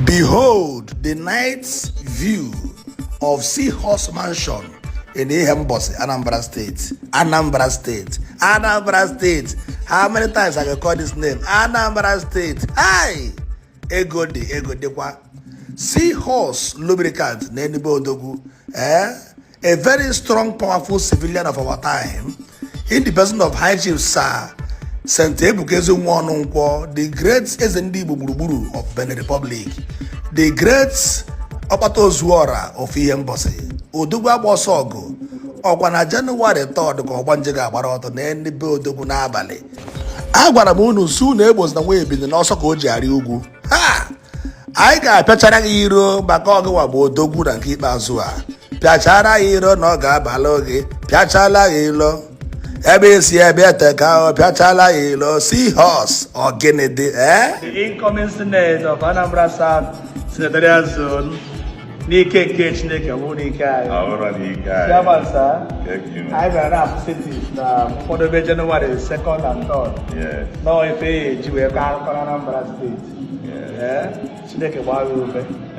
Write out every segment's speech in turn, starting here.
Behold the night's view of Seahorse Mansion in Ihembosi, Anambra State. Anambra State. Anambra State. How many times I can call this name? Anambra State. Hi! Ego kwa. Seahorse lubricant, Nenibo Odogu. A very strong, powerful civilian of our time, in the person of High Chief Sir St. Ebukezu Nwanunkwo, the great SND Buburuburu of Benin Republic, the great Opato Zuora of Ihembosi, Odugwa Bosogo, Okwana January 3rd, Kwanjega Baroto, Nendi Bodogu Nabale. Agwaramu soon Ebos na way been also Koji Ariugu. Ha! I got Pachara Hero, Bakoga Bodogu and keep Azua. Piachara hero no gabalogi, Piachala hilo. Ebisi ebete kao, Piachala hilo, Seahorse or Kennedy, eh? The incoming Senate of Anambra South Senatorial Zone, Nike Chineke Wunika. Chairman, sir. I ran up cities for the January 2nd and 3rd. Yes. Now, if you will come to Anambra State. Yeah.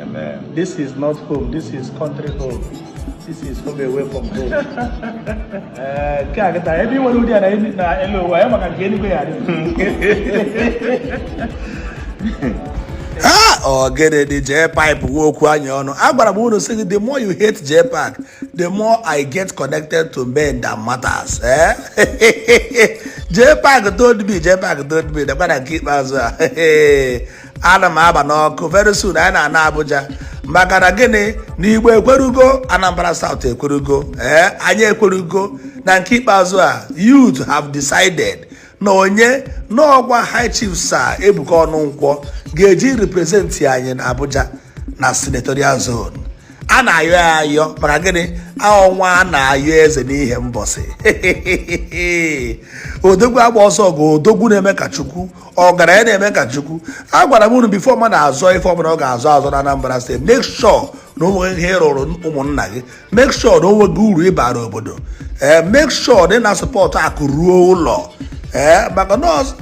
Amen. This is not home, this is country home. This is home away from home. Everyone who did hello, I am or get a J pipe walk one on. Agwaramu say the more you hate J-Pack, the more I get connected to men that matters. Eh? J-Pack told me, the man keep us. Adam Abanoko, very soon, I na Abuja. Magara Gene, Niwe Kwerugo, Anambra South Kwerugo, Anye Kwerugo, Nankipa Azua. Youth have decided. No nye, no one High Chief Sir, Ebuko Nunkwo, Geji represent ya in Abuja, na senatorial zone. Ana yo, Magagene, awa na years in Ihembosi. Odogwu also go, Odogwu Nemeka Chukwu, or Gana Nemeka Chukwu. Agwaramu before man azo if I'm not azo Anambra State. Make sure no one here or umunagi. Make sure no one guru ibaro obodo. Make sure they not support akuru law. Bakanos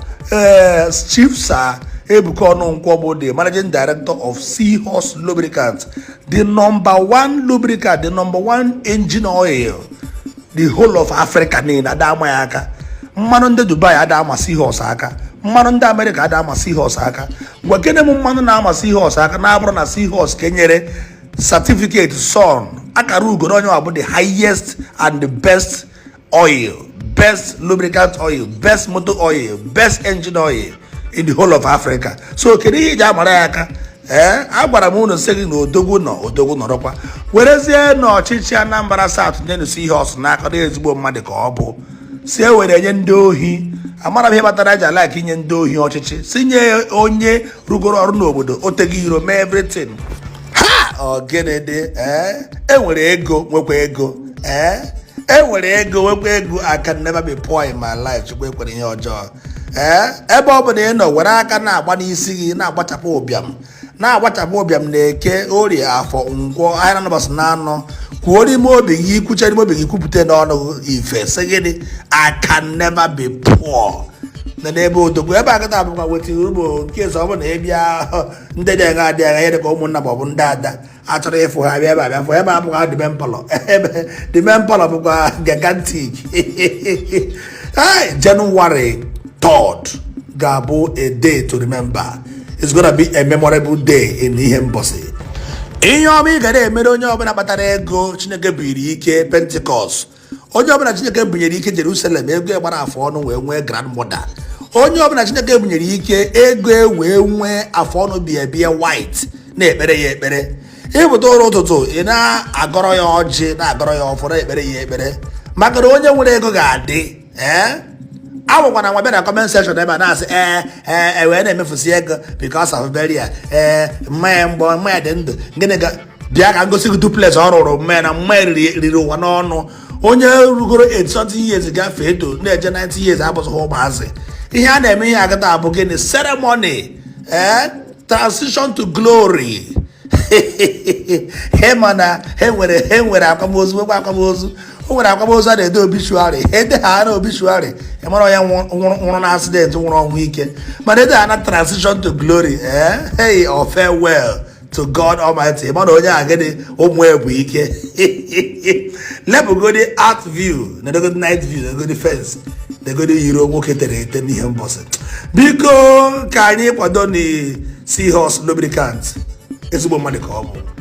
Chief Sir Ebuko Nunkwo, the managing director of Seahorse Lubricants, the #1 lubricant, the #1 engine oil, the whole of Africa in Adama aka. Mmanu ndị Dubai adama Seahorse aka. Mmanu ndị America adama Seahorse aka. Gwakene mu mmanu na ama Seahorse aka na abụrụ na Seahorse kenyere certificate son akara ugo onye ọ bụ the highest and the best oil, best lubricant oil, best motor oil, best engine oil in the whole of Africa. So kedu ihe amara ya aka? Agwara m unu sị gị na odogwu nọrọkwa werezie na ọchịchị Anambra South nye Seahorse n'aka na ezigbo mmadụ ka ọ bụ si ewere nye ndị ohi. Amara m ihe batara aja like inye ndị ohi ọchịchị si nye onye rugoro ọrụ n'obodo oteghị iro mee everything. Ha ogene dị enwere ego nwekwa ego enwere ego nwekwa ego. I can never be poor in my life. Chukwu ekwere ihe ọjọọ. Ebe ọ bụ na ị nọ were aka na-agba n'isi gị na-agbachapụ ụbịam na-eke orie afọ ngwọ ahịa na nọbọsị na anọ kwuo n'ime obi gị kwuche n'ime obi gị kwupụta n'ọnụ ife sị gịnị I can never be poor. Na n'ebe odogwu ebe akịta abụkwa wetiri ugbo nke eze ọ bụ na ịbịa ndị dị agha ihe dịka ụmụnna ma ọ bụ ndị ada achọrọ ịfụ ha bịa ebe fụ ebe abụkwa dimempọlọ bụkwa gigantic. January 3rd Gabo, a day to remember. It's gonna be a memorable day in Ihembosi. Inyomi gade emere onye ọbụla kpatara ego Chineke biri ike Pentecost. Onye ọbụla Chineke bunyere ike Jerusalem ego gbara afọ ọnụ wee nwee grandmother. Onye ọbụla Chineke bunyere ike ego wee nwee afọ ọnụ bie white na-ekpere ya ekpere. Ịpụta ụrụ ụtụtụ ị na-agọrọ ya ọjị na-agọrọ ya ọfọ na-ekpere ya ekpere. Maka na onye nwere ego ga-adị awụkwana nwa bịa na comment section ebe a na-asị wee na-emefusi ego because of burial mmanya dị ndụ gịnị ga bịa ka ngosi gị duplex ọ rụrụ mmanya na mmanya riri ụwa n'ọnụ. Onye rugoro 80 years gafee eto na-eje 90 years abụzụghị ụmụazị. Ihe a na-eme ihe agata abụ gịnị ceremony transition to glory. Mana he nwere akwamozu nwekwa akwamozu. O nwere akwamozu a na-ede obituary ede ha na obituary mara ya nwụrụ na accident nwụrụ ọnwụ ike mana ede ha na transition to glory hey or farewell to God Almighty. Man, onye agadi omwe bu ike. Let me go the art view, na go the night view, na go the fence. They go the hero nwoke tere ete n'Ihembosi. Biko ka anyị kwado ni seahorse lubricant. Ezigbo mmadụ ka ọ bụ.